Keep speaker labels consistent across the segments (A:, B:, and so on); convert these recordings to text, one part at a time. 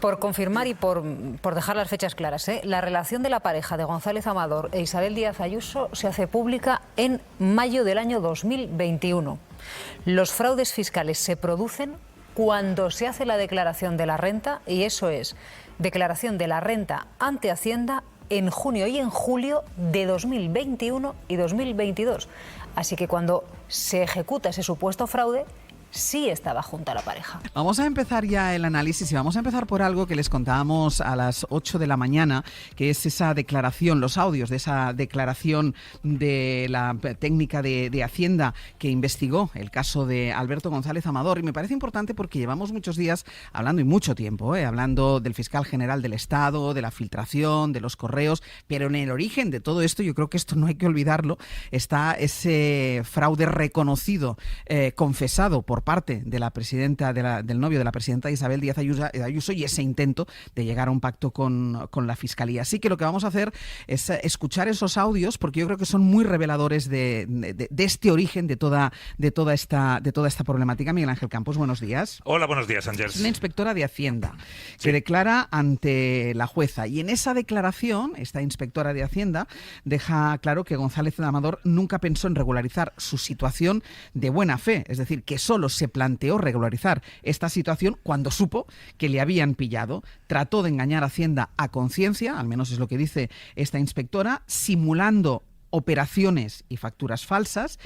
A: Por confirmar y por dejar las fechas claras, la relación de la pareja de González Amador e Isabel Díaz Ayuso se hace pública en mayo del año 2021. Los fraudes fiscales se producen cuando se hace la declaración de la renta, y eso es declaración de la renta ante Hacienda en junio y en julio de 2021 y 2022. Así que cuando se ejecuta ese supuesto fraude, sí estaba junta la pareja.
B: Vamos a empezar ya el análisis y vamos a empezar por algo que les contábamos a las 8 de la mañana, que es esa declaración, los audios de esa declaración de la técnica de Hacienda que investigó el caso de Alberto González Amador. Y me parece importante porque llevamos muchos días hablando, y mucho tiempo, hablando del fiscal general del Estado, de la filtración, de los correos, pero en el origen de todo esto, yo creo que esto no hay que olvidarlo, está ese fraude reconocido, confesado por parte de la presidenta, del novio de la presidenta Isabel Díaz Ayuso, y ese intento de llegar a un pacto con la Fiscalía. Así que lo que vamos a hacer es escuchar esos audios, porque yo creo que son muy reveladores de este origen, de toda esta problemática. Miguel Ángel Campos, buenos días.
C: Hola, buenos días, Ángels.
B: Es una inspectora de Hacienda que declara ante la jueza, y en esa declaración, esta inspectora de Hacienda deja claro que González Amador nunca pensó en regularizar su situación de buena fe, es decir, que solo se planteó regularizar esta situación cuando supo que le habían pillado. Trató de engañar a Hacienda a conciencia, al menos es lo que dice esta inspectora, simulando operaciones y facturas falsas,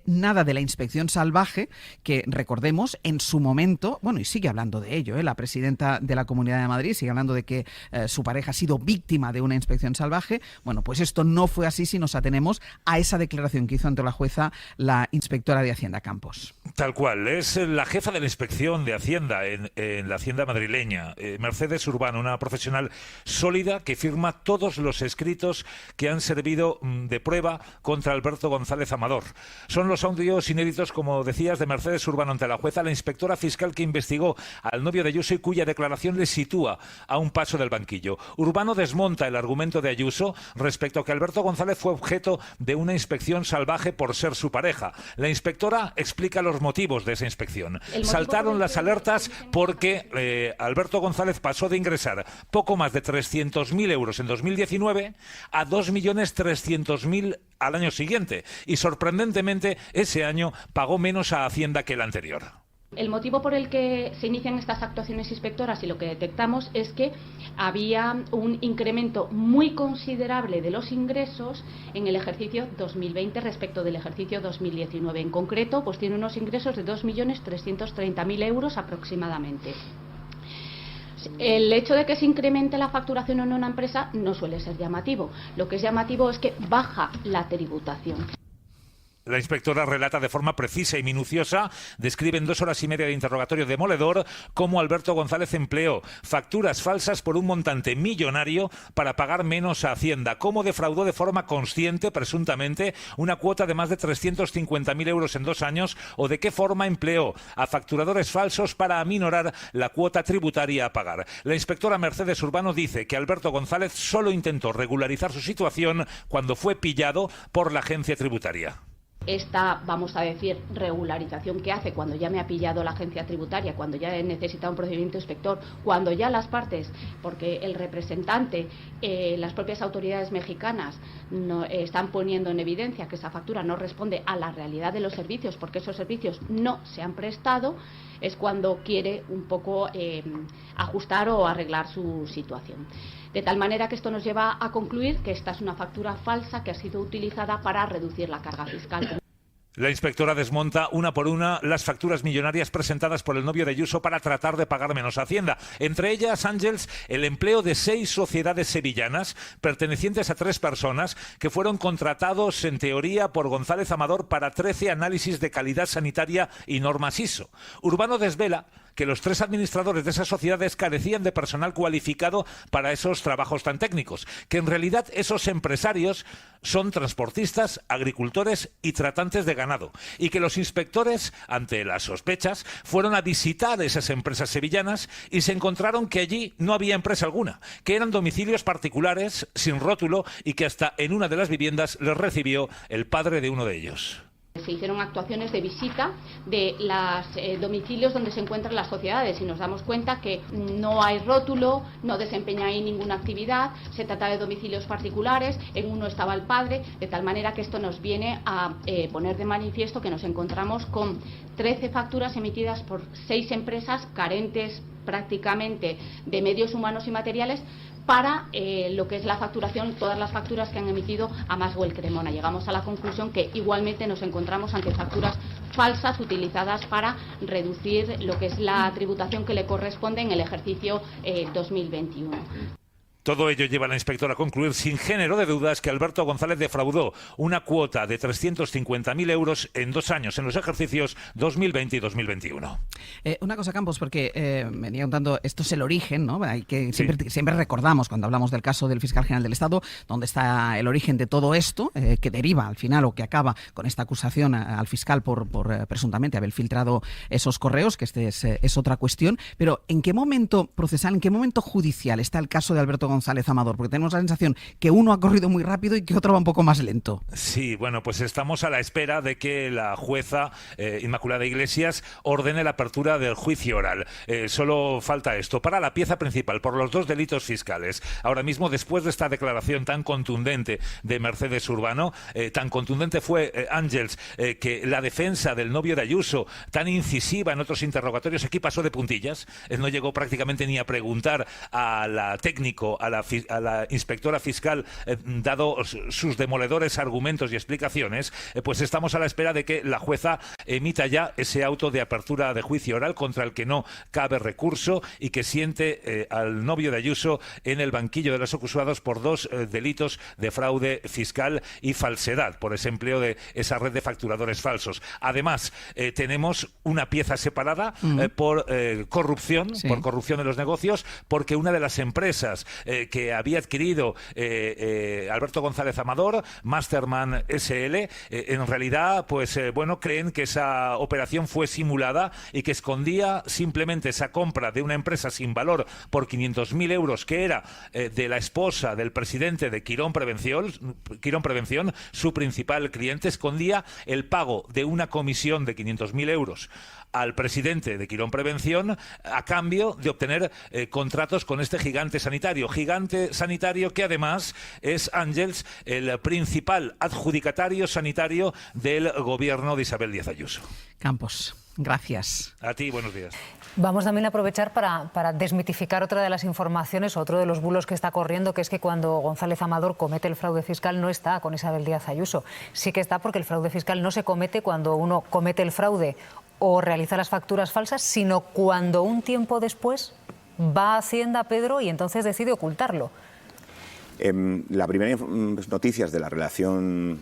B: nada de la inspección salvaje, que recordemos en su momento, bueno, y sigue hablando de ello, la presidenta de la Comunidad de Madrid sigue hablando de que su pareja ha sido víctima de una inspección salvaje. Bueno, pues esto no fue así si nos atenemos a esa declaración que hizo ante la jueza la inspectora de Hacienda, Campos.
C: Tal cual, es la jefa de la inspección de Hacienda en la Hacienda madrileña, Mercedes Urbano, una profesional sólida que firma todos los escritos que han servido de prueba contra Alberto González Amador. Son los audios inéditos, como decías, de Mercedes Urbano ante la jueza, la inspectora fiscal que investigó al novio de Ayuso y cuya declaración le sitúa a un paso del banquillo. Urbano desmonta el argumento de Ayuso respecto a que Alberto González fue objeto de una inspección salvaje por ser su pareja. La inspectora explica los motivos de esa inspección. Saltaron las alertas porque Alberto González pasó de ingresar poco más de 300.000 euros en 2019 a 2.300.000 al año siguiente, y sorprendentemente ese año pagó menos a Hacienda que el anterior.
D: El motivo por el que se inician estas actuaciones inspectoras y lo que detectamos es que había un incremento muy considerable de los ingresos en el ejercicio 2020 respecto del ejercicio 2019. En concreto, pues tiene unos ingresos de 2.330.000 euros aproximadamente. El hecho de que se incremente la facturación en una empresa no suele ser llamativo. Lo que es llamativo es que baja la tributación.
C: La inspectora relata de forma precisa y minuciosa, describe en 2 horas y media de interrogatorio demoledor, cómo Alberto González empleó facturas falsas por un montante millonario para pagar menos a Hacienda, cómo defraudó de forma consciente, presuntamente, una cuota de más de 350.000 euros en 2 años, o de qué forma empleó a facturadores falsos para aminorar la cuota tributaria a pagar. La inspectora Mercedes Urbano dice que Alberto González solo intentó regularizar su situación cuando fue pillado por la agencia tributaria.
D: Esta, vamos a decir, regularización que hace cuando ya me ha pillado la agencia tributaria, cuando ya he necesitado un procedimiento inspector, cuando ya las partes, porque el representante, las propias autoridades mexicanas no, están poniendo en evidencia que esa factura no responde a la realidad de los servicios, porque esos servicios no se han prestado, es cuando quiere un poco ajustar o arreglar su situación. De tal manera que esto nos lleva a concluir que esta es una factura falsa que ha sido utilizada para reducir la carga fiscal.
C: La inspectora desmonta una por una las facturas millonarias presentadas por el novio de Ayuso para tratar de pagar menos a Hacienda. Entre ellas, Ángels, el empleo de 6 sociedades sevillanas pertenecientes a 3 personas que fueron contratados en teoría por González Amador para 13 análisis de calidad sanitaria y normas ISO. Urbano desvela que los 3 administradores de esas sociedades carecían de personal cualificado para esos trabajos tan técnicos, que en realidad esos empresarios son transportistas, agricultores y tratantes de ganado, y que los inspectores, ante las sospechas, fueron a visitar esas empresas sevillanas y se encontraron que allí no había empresa alguna, que eran domicilios particulares, sin rótulo, y que hasta en una de las viviendas les recibió el padre de uno de ellos.
D: Se hicieron actuaciones de visita de los domicilios donde se encuentran las sociedades y nos damos cuenta que no hay rótulo, no desempeña ahí ninguna actividad, se trata de domicilios particulares, en uno estaba el padre, de tal manera que esto nos viene a poner de manifiesto que nos encontramos con 13 facturas emitidas por 6 empresas carentes prácticamente de medios humanos y materiales para lo que es la facturación, todas las facturas que han emitido a Maswell Cremona. Llegamos a la conclusión que igualmente nos encontramos ante facturas falsas utilizadas para reducir lo que es la tributación que le corresponde en el ejercicio 2021.
C: Todo ello lleva a la inspectora a concluir sin género de dudas que Alberto González defraudó una cuota de 350.000 euros en 2 años, en los ejercicios 2020 y 2021.
B: Una cosa, Campos, porque venía contando, esto es el origen, ¿no? Hay que siempre recordamos cuando hablamos del caso del fiscal general del Estado, donde está el origen de todo esto, que deriva al final o que acaba con esta acusación al fiscal por presuntamente haber filtrado esos correos, que es otra cuestión. Pero ¿en qué momento procesal, en qué momento judicial está el caso de Alberto González Amador? Porque tenemos la sensación que uno ha corrido muy rápido y que otro va un poco más lento.
C: Sí, bueno, pues estamos a la espera de que la jueza Inmaculada Iglesias ordene la apertura del juicio oral. Solo falta esto para la pieza principal, por los 2 delitos fiscales. Ahora mismo, después de esta declaración tan contundente de Mercedes Urbano, tan contundente fue Ángels, que la defensa del novio de Ayuso, tan incisiva en otros interrogatorios, aquí pasó de puntillas. No llegó prácticamente ni a preguntar a la técnico, a la inspectora fiscal, dado sus demoledores argumentos y explicaciones, pues estamos a la espera de que la jueza emita ya ese auto de apertura de juicio oral contra el que no cabe recurso y que siente al novio de Ayuso en el banquillo de los acusados por 2 delitos de fraude fiscal y falsedad, por ese empleo de esa red de facturadores falsos. Además, tenemos una pieza separada por corrupción, por corrupción de los negocios, porque una de las empresas que había adquirido Alberto González Amador, Masterman SL, en realidad, pues creen que esa operación fue simulada y que escondía simplemente esa compra de una empresa sin valor por 500.000 euros, que era de la esposa del presidente de Quirón Prevención, su principal cliente. Escondía el pago de una comisión de 500.000 euros al presidente de Quirón Prevención a cambio de obtener contratos con este gigante sanitario que además es, Ángels, el principal adjudicatario sanitario del gobierno de Isabel Díaz Ayuso.
B: Campos, gracias.
C: A ti, buenos días.
A: Vamos también a aprovechar para desmitificar otra de las informaciones, otro de los bulos que está corriendo, que es que cuando González Amador comete el fraude fiscal no está con Isabel Díaz Ayuso. Sí que está, porque el fraude fiscal no se comete cuando uno comete el fraude o realiza las facturas falsas, sino cuando un tiempo después va a Hacienda, Pedro, y entonces decide ocultarlo.
E: La primera noticias de la relación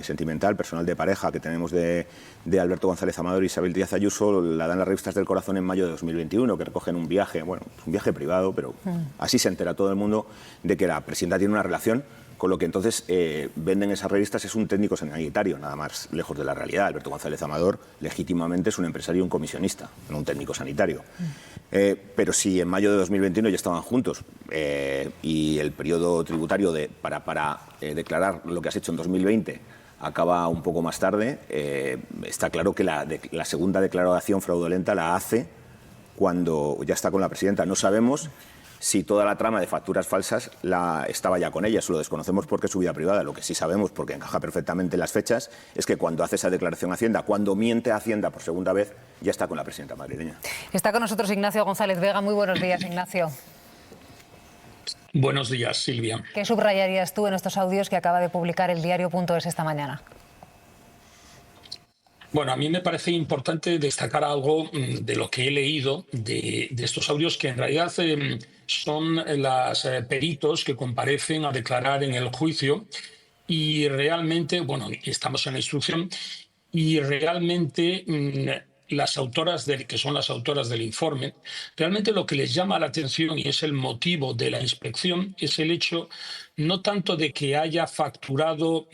E: sentimental, personal de pareja que tenemos de Alberto González Amador y Isabel Díaz Ayuso la dan las revistas del Corazón en mayo de 2021, que recogen un viaje, un viaje privado, pero así se entera todo el mundo de que la presidenta tiene una relación, con lo que entonces venden esas revistas es un técnico sanitario, nada más lejos de la realidad. Alberto González Amador legítimamente es un empresario y un comisionista, no un técnico sanitario. Pero si en mayo de 2021 ya estaban juntos y el periodo tributario para declarar lo que has hecho en 2020 acaba un poco más tarde, está claro que la segunda declaración fraudulenta la hace cuando ya está con la presidenta. No sabemos si toda la trama de facturas falsas estaba ya con ella, eso lo desconocemos porque es su vida privada. Lo que sí sabemos, porque encaja perfectamente en las fechas, es que cuando hace esa declaración a Hacienda, cuando miente a Hacienda por segunda vez, ya está con la presidenta madrileña.
A: Está con nosotros Ignacio González Vega. Muy buenos días, Ignacio.
F: Buenos días, Silvia.
A: ¿Qué subrayarías tú en estos audios que acaba de publicar el diario.es esta mañana?
F: Bueno, a mí me parece importante destacar algo de lo que he leído de estos audios, que en realidad son los peritos que comparecen a declarar en el juicio y realmente, bueno, estamos en la instrucción y realmente las autoras, que son las autoras del informe, realmente lo que les llama la atención y es el motivo de la inspección es el hecho no tanto de que haya facturado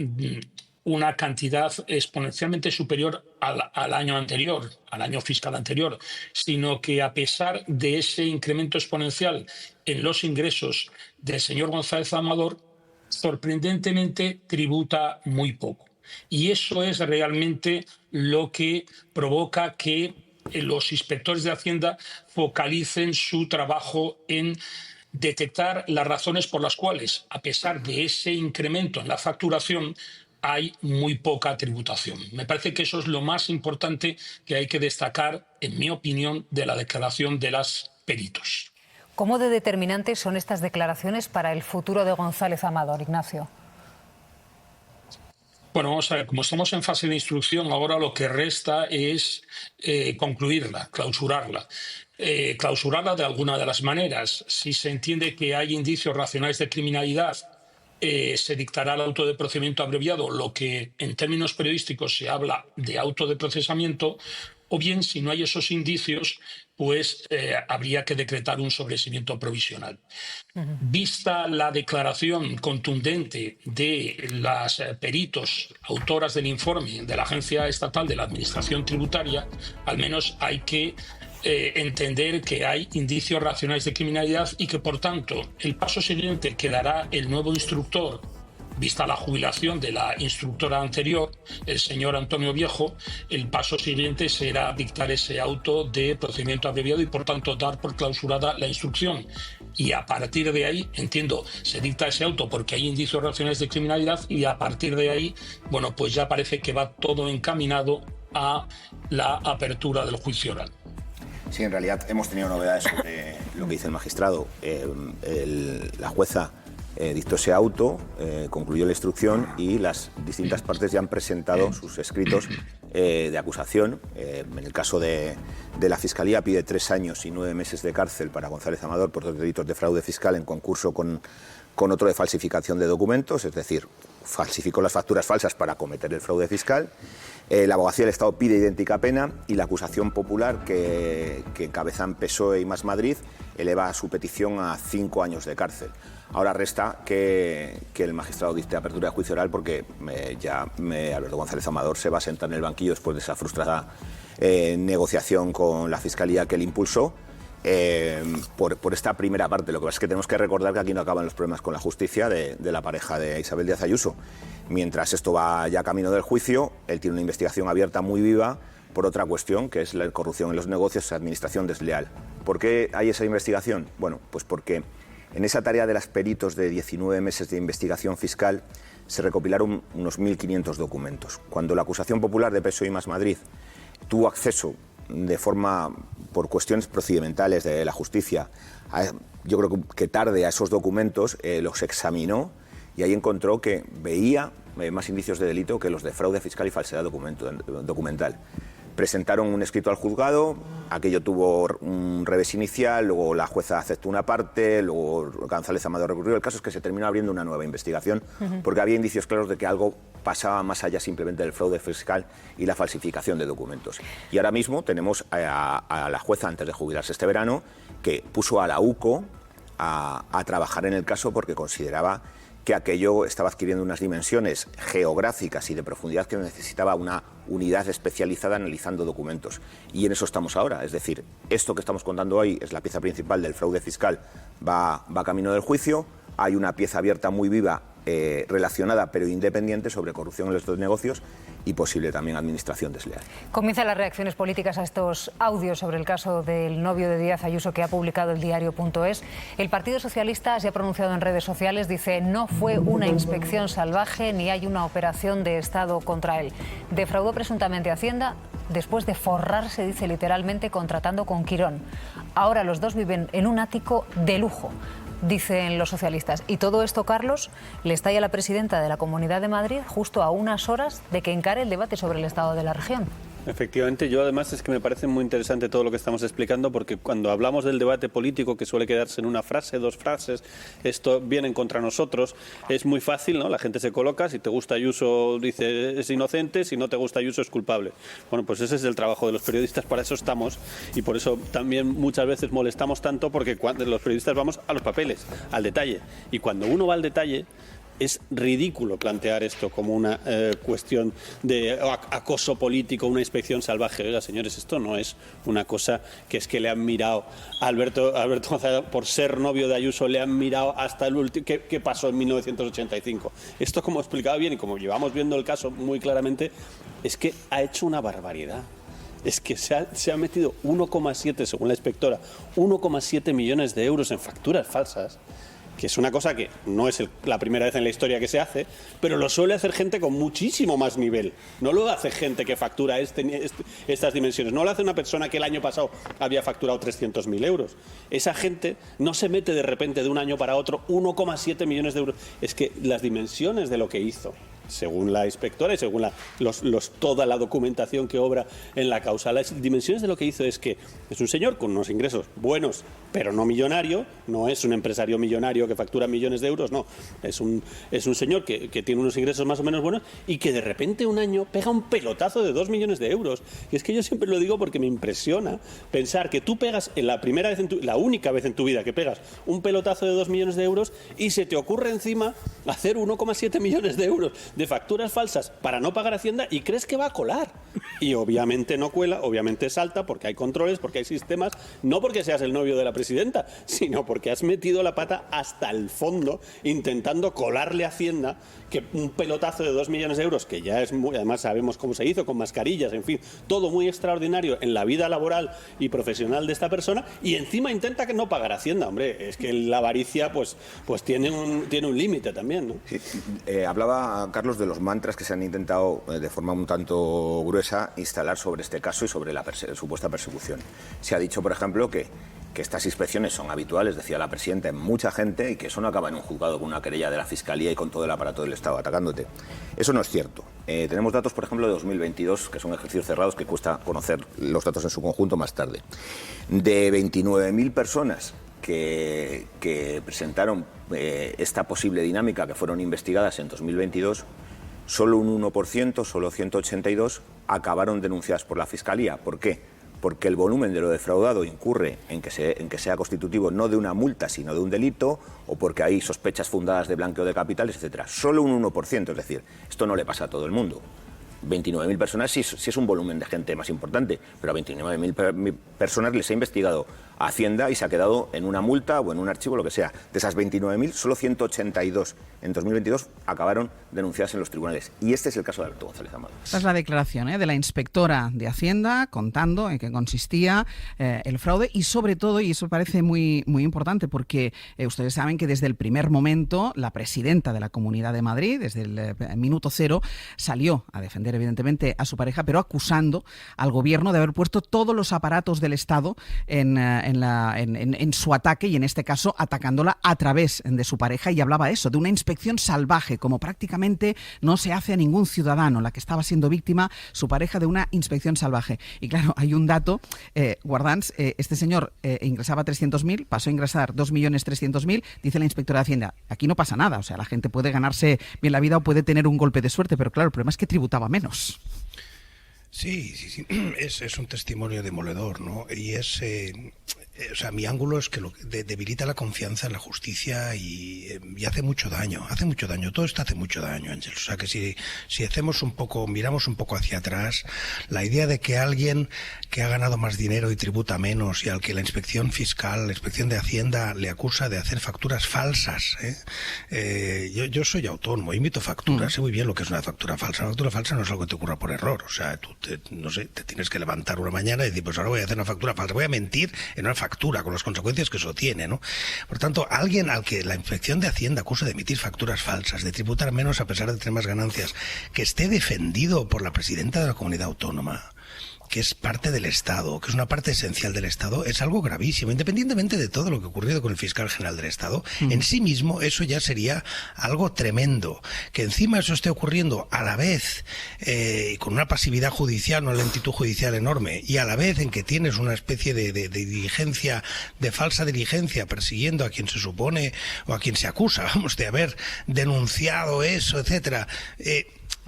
F: una cantidad exponencialmente superior al año anterior, al año fiscal anterior, sino que a pesar de ese incremento exponencial en los ingresos del señor González Amador, sorprendentemente tributa muy poco. Y eso es realmente lo que provoca que los inspectores de Hacienda focalicen su trabajo en detectar las razones por las cuales, a pesar de ese incremento en la facturación, hay muy poca tributación. Me parece que eso es lo más importante que hay que destacar, en mi opinión, de la declaración de los peritos.
A: ¿Cómo de determinantes son estas declaraciones para el futuro de González Amador, Ignacio?
F: Bueno, vamos a ver, como estamos en fase de instrucción, ahora lo que resta es concluirla, clausurarla. Clausurarla de alguna de las maneras. Si se entiende que hay indicios racionales de criminalidad, se dictará el auto de procedimiento abreviado, lo que en términos periodísticos se habla de auto de procesamiento, o bien, si no hay esos indicios, pues habría que decretar un sobreseimiento provisional. Vista la declaración contundente de las peritos autoras del informe de la Agencia Estatal de la Administración Tributaria, al menos hay que entender que hay indicios racionales de criminalidad y que, por tanto, el paso siguiente que dará el nuevo instructor, vista la jubilación de la instructora anterior, el señor Antonio Viejo, el paso siguiente será dictar ese auto de procedimiento abreviado y, por tanto, dar por clausurada la instrucción. Y a partir de ahí, entiendo, se dicta ese auto porque hay indicios racionales de criminalidad y a partir de ahí, bueno, pues ya parece que va todo encaminado a la apertura del juicio oral.
E: Sí, en realidad hemos tenido novedades sobre lo que dice el magistrado. La jueza dictó ese auto, concluyó la instrucción y las distintas partes ya han presentado sus escritos de acusación. En el caso de la Fiscalía pide 3 años y 9 meses de cárcel para González Amador por 2 delitos de fraude fiscal en concurso con otro de falsificación de documentos, es decir, falsificó las facturas falsas para cometer el fraude fiscal. La Abogacía del Estado pide idéntica pena y la acusación popular que encabezan PSOE y Más Madrid eleva su petición a 5 años de cárcel. Ahora resta que el magistrado dicte apertura de juicio oral porque Alberto González Amador se va a sentar en el banquillo después de esa frustrada negociación con la Fiscalía que él impulsó. Por esta primera parte. Lo que pasa es que tenemos que recordar que aquí no acaban los problemas con la justicia de la pareja de Isabel Díaz Ayuso. Mientras esto va ya camino del juicio, él tiene una investigación abierta muy viva por otra cuestión, que es la corrupción en los negocios, administración desleal. ¿Por qué hay esa investigación? Bueno, pues porque en esa tarea de los peritos de 19 meses de investigación fiscal se recopilaron unos 1.500 documentos. Cuando la acusación popular de PSOE y Más Madrid tuvo acceso de forma, por cuestiones procedimentales de la justicia, yo creo que tarde a esos documentos, los examinó y ahí encontró que veía más indicios de delito que los de fraude fiscal y falsedad documental. Presentaron un escrito al juzgado, aquello tuvo un revés inicial, luego la jueza aceptó una parte, luego González Amador recurrió. El caso es que se terminó abriendo una nueva investigación porque había indicios claros de que algo pasaba más allá simplemente del fraude fiscal y la falsificación de documentos. Y ahora mismo tenemos a la jueza, antes de jubilarse este verano, que puso a la UCO a trabajar en el caso porque consideraba que aquello estaba adquiriendo unas dimensiones geográficas y de profundidad que necesitaba una unidad especializada analizando documentos. Y en eso estamos ahora. Es decir, esto que estamos contando hoy es la pieza principal del fraude fiscal, va camino del juicio. Hay una pieza abierta muy viva, relacionada pero independiente, sobre corrupción en los dos negocios y posible también administración desleal.
A: Comienzan las reacciones políticas a estos audios sobre el caso del novio de Díaz Ayuso que ha publicado el diario.es. El Partido Socialista se ha pronunciado en redes sociales, dice: no fue una inspección salvaje ni hay una operación de Estado contra él. Defraudó presuntamente a Hacienda después de forrarse, dice literalmente, contratando con Quirón. Ahora los dos viven en un ático de lujo, dicen los socialistas. Y todo esto, Carlos, le estalla a la presidenta de la Comunidad de Madrid justo a unas horas de que encare el debate sobre el estado de la región.
G: Efectivamente, yo además es que me parece muy interesante todo lo que estamos explicando, porque cuando hablamos del debate político, que suele quedarse en una frase, 2 frases, esto viene contra nosotros, es muy fácil, ¿no? La gente se coloca, si te gusta Ayuso dice es inocente, si no te gusta Ayuso es culpable. Bueno, pues ese es el trabajo de los periodistas, para eso estamos, y por eso también muchas veces molestamos tanto, porque cuando los periodistas vamos a los papeles, al detalle, y cuando uno va al detalle, es ridículo plantear esto como una cuestión de acoso político, una inspección salvaje. Oiga, señores, esto no es una cosa que es que le han mirado a Alberto González por ser novio de Ayuso, le han mirado hasta el último. ¿Qué pasó en 1985? Esto, como he explicado bien y como llevamos viendo el caso muy claramente, es que ha hecho una barbaridad. Es que se ha metido 1,7, según la inspectora, 1,7 millones de euros en facturas falsas, que es una cosa que no es la primera vez en la historia que se hace, pero lo suele hacer gente con muchísimo más nivel. No lo hace gente que factura estas dimensiones. No lo hace una persona que el año pasado había facturado 300.000 euros. Esa gente no se mete de repente de un año para otro 1,7 millones de euros. Es que las dimensiones de lo que hizo, según la inspectora y según toda la documentación que obra en la causa, las dimensiones de lo que hizo es que es un señor con unos ingresos buenos, pero no millonario, no es un empresario millonario que factura millones de euros, no, es un señor que tiene unos ingresos más o menos buenos y que de repente un año pega un pelotazo de 2 millones de euros. Y es que yo siempre lo digo porque me impresiona pensar que tú pegas en la única vez en tu vida que pegas un pelotazo de 2 millones de euros y se te ocurre encima hacer 1,7 millones de euros de facturas falsas para no pagar Hacienda y crees que va a colar. Y obviamente no cuela, obviamente salta porque hay controles, porque hay sistemas, no porque seas el novio de la presidenta, sino porque has metido la pata hasta el fondo intentando colarle a Hacienda que un pelotazo de 2 millones de euros, que ya es muy, además sabemos cómo se hizo, con mascarillas, en fin, todo muy extraordinario en la vida laboral y profesional de esta persona, y encima intenta que no pagar Hacienda. Hombre, es que la avaricia pues tiene un límite también, ¿no?
E: Sí, hablaba Carlos de los mantras que se han intentado de forma un tanto gruesa instalar sobre este caso y sobre la supuesta persecución. Se ha dicho, por ejemplo, que estas inspecciones son habituales, decía la presidenta, en mucha gente, y que eso no acaba en un juzgado con una querella de la Fiscalía y con todo el aparato del Estado atacándote. Eso no es cierto. Tenemos datos, por ejemplo, de 2022, que son ejercicios cerrados, que cuesta conocer los datos en su conjunto más tarde. De 29.000 personas que presentaron esta posible dinámica, que fueron investigadas en 2022, solo un 1%, solo 182, acabaron denunciadas por la Fiscalía. ¿Por qué? Porque el volumen de lo defraudado incurre en que sea constitutivo no de una multa, sino de un delito, o porque hay sospechas fundadas de blanqueo de capitales, etcétera. Solo un 1%, es decir, esto no le pasa a todo el mundo. 29.000 personas sí es un volumen de gente más importante, pero a 29.000 personas les ha investigado Hacienda y se ha quedado en una multa o en un archivo, lo que sea. De esas 29.000, solo 182 en 2022 acabaron denunciadas en los tribunales. Y este es el caso de Alberto González Amador.
B: Esta es la declaración de la inspectora de Hacienda contando en qué consistía el fraude y sobre todo, y eso parece muy, muy importante porque ustedes saben que desde el primer momento la presidenta de la Comunidad de Madrid, desde el minuto cero, salió a defender evidentemente a su pareja, pero acusando al gobierno de haber puesto todos los aparatos del Estado en su ataque y en este caso atacándola a través de su pareja, y hablaba eso, de una inspección salvaje, como prácticamente no se hace a ningún ciudadano, la que estaba siendo víctima, su pareja, de una inspección salvaje. Y claro, hay un dato, Guardans, este señor ingresaba 300.000, pasó a ingresar 2.300.000, dice la inspectora de Hacienda, aquí no pasa nada, o sea, la gente puede ganarse bien la vida o puede tener un golpe de suerte, pero claro, el problema es que tributaba menos.
H: Sí. Es un testimonio demoledor, ¿no? Y o sea, mi ángulo es que debilita la confianza en la justicia y hace mucho daño. Todo esto hace mucho daño, Ángel. O sea, que si miramos un poco hacia atrás, la idea de que alguien que ha ganado más dinero y tributa menos y al que la inspección fiscal, la inspección de Hacienda le acusa de hacer facturas falsas, yo soy autónomo, emito facturas, sé muy bien lo que es una factura falsa. Una factura falsa no es algo que te ocurra por error. O sea, tú te tienes que levantar una mañana y decir, pues ahora voy a hacer una factura falsa, voy a mentir en una factura con las consecuencias que eso tiene, ¿no? Por tanto, alguien al que la inspección de Hacienda acusa de emitir facturas falsas, de tributar menos a pesar de tener más ganancias, que esté defendido por la presidenta de la comunidad autónoma, que es parte del Estado, que es una parte esencial del Estado, es algo gravísimo. Independientemente de todo lo que ha ocurrido con el fiscal general del Estado, en sí mismo eso ya sería algo tremendo. Que encima eso esté ocurriendo a la vez, con una pasividad judicial, una lentitud judicial enorme, y a la vez en que tienes una especie de diligencia, de falsa diligencia, persiguiendo a quien se supone, o a quien se acusa, vamos, de haber denunciado eso, etcétera.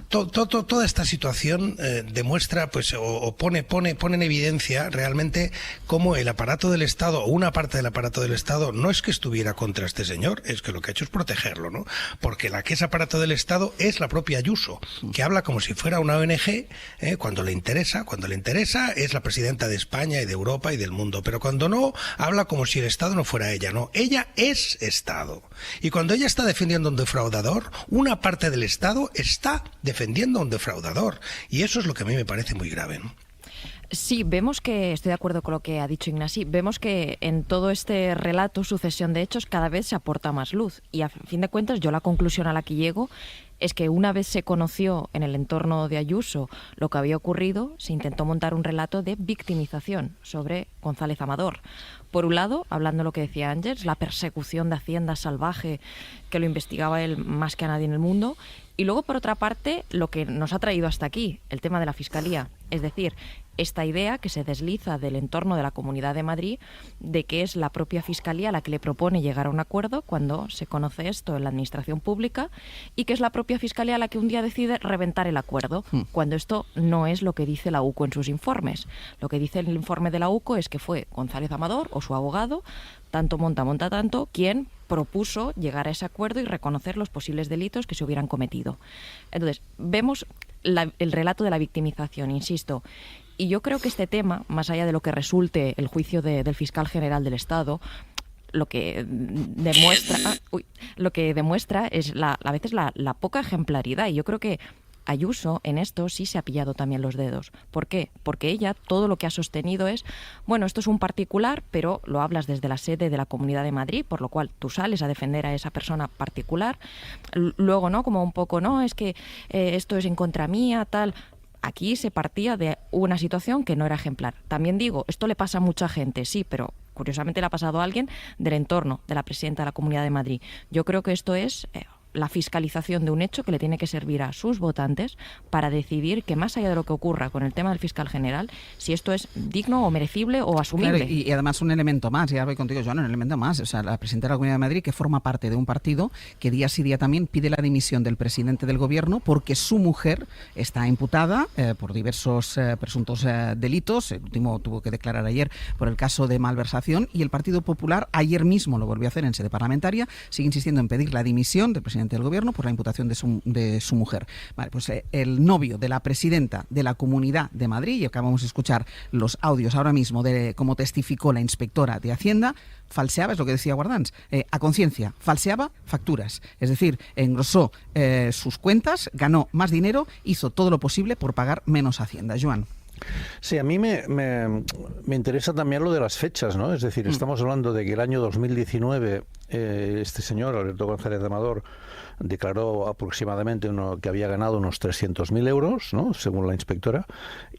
H: toda esta situación demuestra, pues, o pone en evidencia realmente cómo el aparato del Estado, o una parte del aparato del Estado, no es que estuviera contra este señor, es que lo que ha hecho es protegerlo, ¿no? Porque la que es aparato del Estado es la propia Ayuso, que habla como si fuera una ONG, cuando le interesa es la presidenta de España y de Europa y del mundo, pero cuando no, habla como si el Estado no fuera ella, ¿no? Ella es Estado. Y cuando ella está defendiendo a un defraudador, una parte del Estado está defendiendo a un defraudador. Y eso es lo que a mí me parece muy grave, ¿no?
I: Sí, vemos que, estoy de acuerdo con lo que ha dicho Ignasi, vemos que en todo este relato, sucesión de hechos, cada vez se aporta más luz. Y a fin de cuentas, yo la conclusión a la que llego es que una vez se conoció en el entorno de Ayuso lo que había ocurrido, se intentó montar un relato de victimización sobre González Amador. Por un lado, hablando de lo que decía Ángels, la persecución de Hacienda salvaje, que lo investigaba él más que a nadie en el mundo. Y luego, por otra parte, lo que nos ha traído hasta aquí, el tema de la Fiscalía. Es decir, esta idea que se desliza del entorno de la Comunidad de Madrid de que es la propia Fiscalía la que le propone llegar a un acuerdo cuando se conoce esto en la Administración Pública y que es la propia Fiscalía la que un día decide reventar el acuerdo, cuando esto no es lo que dice la UCO en sus informes. Lo que dice el informe de la UCO es que fue González Amador o su abogado, tanto monta tanto, quien propuso llegar a ese acuerdo y reconocer los posibles delitos que se hubieran cometido. Entonces, vemos el relato de la victimización, insisto, y yo creo que este tema, más allá de lo que resulte el juicio del fiscal general del Estado, lo que demuestra es a veces la poca ejemplaridad, y yo creo que Ayuso en esto sí se ha pillado también los dedos. ¿Por qué? Porque ella todo lo que ha sostenido es, bueno, esto es un particular, pero lo hablas desde la sede de la Comunidad de Madrid, por lo cual tú sales a defender a esa persona particular. Luego, ¿no? Como un poco, no, es que esto es en contra mía, tal. Aquí se partía de una situación que no era ejemplar. También digo, esto le pasa a mucha gente, sí, pero curiosamente le ha pasado a alguien del entorno de la presidenta de la Comunidad de Madrid. Yo creo que esto es la fiscalización de un hecho que le tiene que servir a sus votantes para decidir que, más allá de lo que ocurra con el tema del fiscal general, si esto es digno o merecible o asumible.
B: Claro, y además un elemento más, ya voy contigo, Joan, un elemento más. O sea, la presidenta de la Comunidad de Madrid, que forma parte de un partido que día sí día también pide la dimisión del presidente del gobierno porque su mujer está imputada por diversos presuntos delitos. El último tuvo que declarar ayer por el caso de malversación, y el Partido Popular ayer mismo lo volvió a hacer en sede parlamentaria, sigue insistiendo en pedir la dimisión del presidente del gobierno por la imputación de su mujer. Vale, pues el novio de la presidenta de la Comunidad de Madrid, y acabamos de escuchar los audios ahora mismo de cómo testificó la inspectora de Hacienda, falseaba, es lo que decía Guardans, a conciencia, falseaba facturas. Es decir, engrosó sus cuentas, ganó más dinero, hizo todo lo posible por pagar menos Hacienda. Joan.
J: Sí, a mí me interesa también lo de las fechas, ¿no? Es decir, estamos hablando de que el año 2019 este señor, Alberto González de Amador, declaró aproximadamente que había ganado unos 300.000 euros, ¿no? Según la inspectora,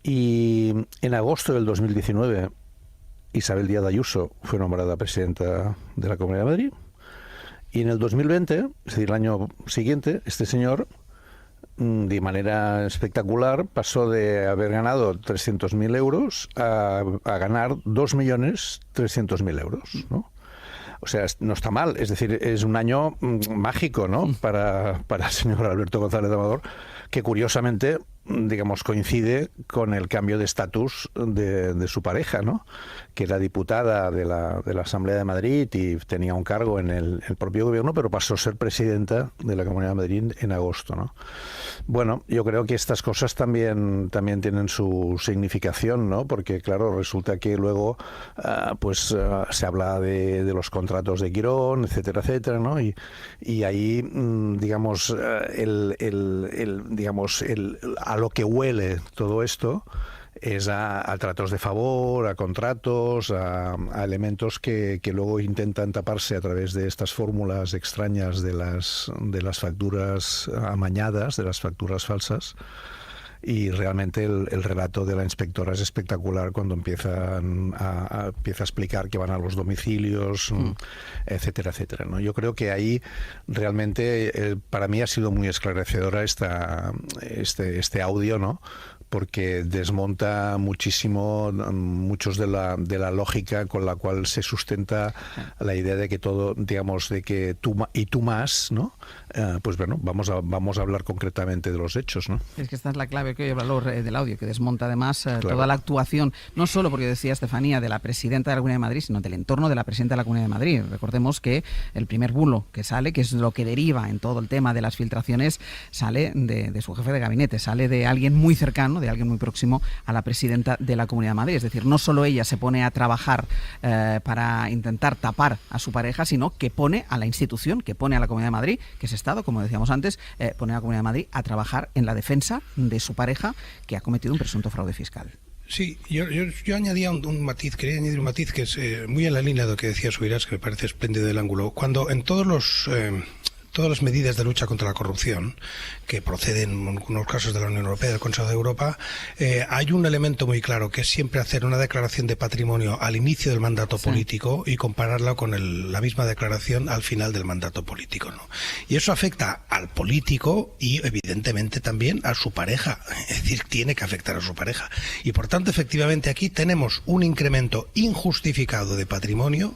J: y en agosto del 2019 Isabel Díaz Ayuso fue nombrada presidenta de la Comunidad de Madrid, y en el 2020, es decir, el año siguiente, este señor, de manera espectacular, pasó de haber ganado 300.000 euros a ganar 2.300.000 euros, ¿no? O sea, no está mal, es decir, es un año mágico, ¿no? Para el señor Alberto González de Amador, que curiosamente, digamos, coincide con el cambio de estatus de su pareja, ¿no? Que era diputada de la Asamblea de Madrid y tenía un cargo en el propio gobierno, pero pasó a ser presidenta de la Comunidad de Madrid en agosto, ¿no? Bueno, yo creo que estas cosas también tienen su significación, ¿no? Porque, claro, resulta que luego se habla de los contratos de Quirón, etcétera, etcétera, ¿no? Y ahí, digamos, a lo que huele todo esto es a tratos de favor, a contratos, a elementos que luego intentan taparse a través de estas fórmulas extrañas de las facturas amañadas, de las facturas falsas. Y realmente el relato de la inspectora es espectacular cuando empieza a explicar que van a los domicilios, etcétera, etcétera, ¿no? Yo creo que ahí realmente para mí ha sido muy esclarecedora este audio, ¿no? Porque desmonta muchos de la lógica con la cual se sustenta la idea de que todo, digamos, de que tú y tú más, ¿no? pues bueno, vamos a hablar concretamente de los hechos, ¿no?
B: Es que esta es la clave que hoy valor del audio, que desmonta además toda la actuación, no solo porque decía Estefanía de la presidenta de la Comunidad de Madrid, sino del entorno de la presidenta de la Comunidad de Madrid. Recordemos que el primer bulo que sale, que es lo que deriva en todo el tema de las filtraciones, sale de su jefe de gabinete, sale de alguien muy cercano, de alguien muy próximo a la presidenta de la Comunidad de Madrid. Es decir, no solo ella se pone a trabajar para intentar tapar a su pareja, sino que pone a la institución, que pone a la Comunidad de Madrid, que es Estado, como decíamos antes, pone a la Comunidad de Madrid a trabajar en la defensa de su pareja que ha cometido un presunto fraude fiscal.
H: Sí, yo añadía un matiz, quería añadir un matiz que es muy en la línea de lo que decía Subirás, que me parece espléndido el ángulo. Cuando en todas las medidas de lucha contra la corrupción que proceden en algunos casos de la Unión Europea, del Consejo de Europa, hay un elemento muy claro que es siempre hacer una declaración de patrimonio al inicio del mandato político y compararla con la misma declaración al final del mandato político, ¿no? Y eso afecta al político y evidentemente también a su pareja, es decir, tiene que afectar a su pareja. Y por tanto, efectivamente, aquí tenemos un incremento injustificado de patrimonio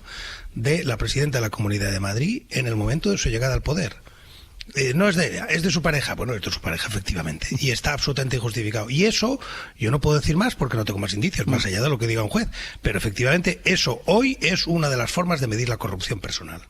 H: de la presidenta de la Comunidad de Madrid en el momento de su llegada al poder. No es de ella, es de su pareja. Bueno, es de su pareja, efectivamente. Y está absolutamente injustificado. Y eso, yo no puedo decir más porque no tengo más indicios, más allá de lo que diga un juez. Pero efectivamente, eso hoy es una de las formas de medir la corrupción personal.